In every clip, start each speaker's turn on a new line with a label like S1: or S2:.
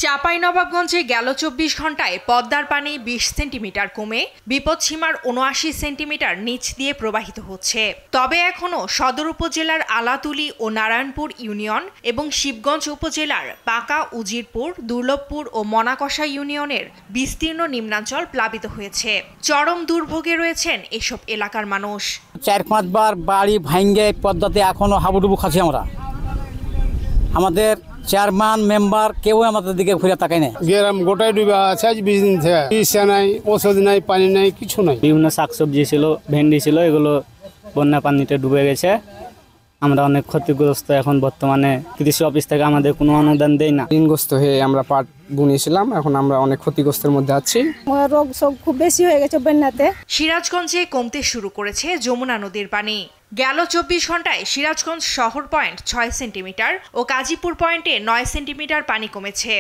S1: চাঁপাইনবাবগঞ্জে গেল ২৪ ঘন্টায় পদ্মার পানি ২০ সেন্টিমিটার কমে বিপদসীমার ৭৯ সেন্টিমিটার নিচ দিয়ে প্রবাহিত হচ্ছে। তবে এখনও সদর উপজেলার আলাতুলি ও নারায়ণপুর ইউনিয়ন এবং শিবগঞ্জ উপজেলার পাকা, উজিরপুর, দুর্লভপুর ও মনাকষা ইউনিয়নের বিস্তীর্ণ নিম্নাঞ্চল প্লাবিত হয়েছে। চরম দুর্ভোগে রয়েছেন এসব এলাকার মানুষ।
S2: ৪-৫ বার বাড়ি ভাঙ্গে পদ্মাতে এখনো হাবুডুবু খাচ্ছি আমরা। আমাদের চেয়ারম্যান মেম্বার কেউ আমাদের দিকে ঘুরে তাকায় না।
S3: গ্রাম গোটায় ডুবে আছে আজ ২০ দিন থেকে। চিকিৎসা নাই, ওষুধ নাই, পানি নাই, কিছু নাই।
S4: বিভিন্ন শাকসবজি ছিল, ভেন্ডি ছিল, এগুলো বন্যা পানিতে ডুবে গেছে। আমরা অনেক ক্ষতিগ্রস্ত। এখন বর্তমানে কৃষি অফিস থেকে আমাদের কোনো অনুদান দেয় না।
S5: ঋণগ্রস্ত হয়ে আমরা পাট বুনেছিলাম, এখন আমরা অনেক ক্ষতিগ্রস্তের মধ্যে আছি।
S6: রোগ সব খুব বেশি হয়ে গেছে বন্যাতে।
S1: সিরাজগঞ্জে কমতে শুরু করেছে যমুনা নদীর পানি। গেল ২৪ ঘন্টায় সিরাজগঞ্জ শহর পয়েন্ট ৬ সেন্টিমিটার ও কাজীপুর পয়েন্টে ৯ সেন্টিমিটার পানি কমেছে।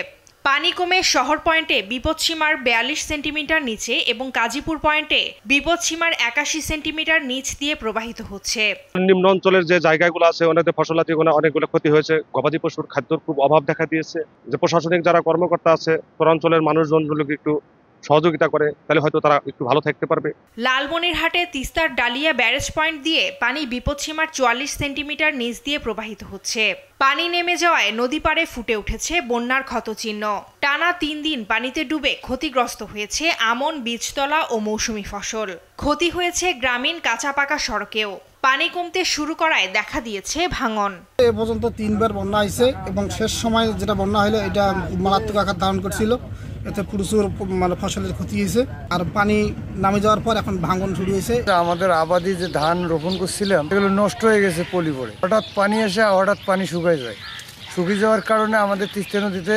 S1: পানি কমে শহর পয়েন্টে বিপদসীমার ৪২ সেন্টিমিটার নিচে এবং কাজীপুর পয়েন্টে বিপদসীমার ৮১ সেন্টিমিটার নিচ দিয়ে প্রবাহিত হচ্ছে।
S7: নিম্ন অঞ্চলের যে জায়গাগুলো আছে ওনাদের ফসলাদি অনেকগুলো ক্ষতি হয়েছে। গবাদি পশুর খাদ্যর খুব অভাব দেখা দিয়েছে। যে প্রশাসনিক যারা কর্মকর্তা আছে পৌরাঞ্চলের মানুষজনগুলোকে একটু সহযোগিতা করে তাহলে হয়তো তারা একটু ভালো থাকতে পারবে।
S1: লালমনিরহাটে তিস্তার ডালিয়া ব্যারেজ পয়েন্ট দিয়ে পানি বিপদসীমার ৪৪ সেন্টিমিটার নিচ দিয়ে প্রবাহিত হচ্ছে। পানি নেমে যাওয়ায় নদী পাড়ে ফুটে উঠেছে বন্যার ক্ষতচিহ্ন। টানা ৩ দিন পানিতে ডুবে ক্ষতিগ্রস্ত হয়েছে আমন, বীজতলা ও মৌসুমি ফসল। ক্ষতি হয়েছে গ্রামীণ কাঁচা পাকা সড়কেও। পানি কমতে শুরু করায় দেখা দিয়েছে ভাঙন।
S8: এ পর্যন্ত ৩ বার বন্যা হয়েছে এবং শেষ সময় যেটা বন্যা হলো এটা মারাত্মক আকার ধারণ করছিল। এতে প্রচুর ফসলের ক্ষতি হয়েছে। আর পানি নামে যাওয়ার পর এখন ভাঙন শুরু হয়েছে।
S9: আমাদের আবাদি যে ধান রোপণ করছিলাম এগুলো নষ্ট হয়ে গেছে পলি পড়ে। হঠাৎ পানি এসে হঠাৎ পানি শুকিয়ে যায়। শুকিয়ে যাওয়ার কারণে আমাদের তিস্তা নদীতে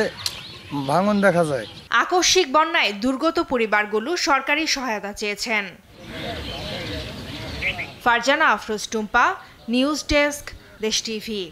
S9: ভাঙন দেখা যায়।
S1: আকস্মিক বন্যায় দুর্গত পরিবারগুলো সরকারি সহায়তা চেয়েছেন। ফারজানা আফরোজ টুম্পা, নিউজ ডেস্ক, দেশ টিভি।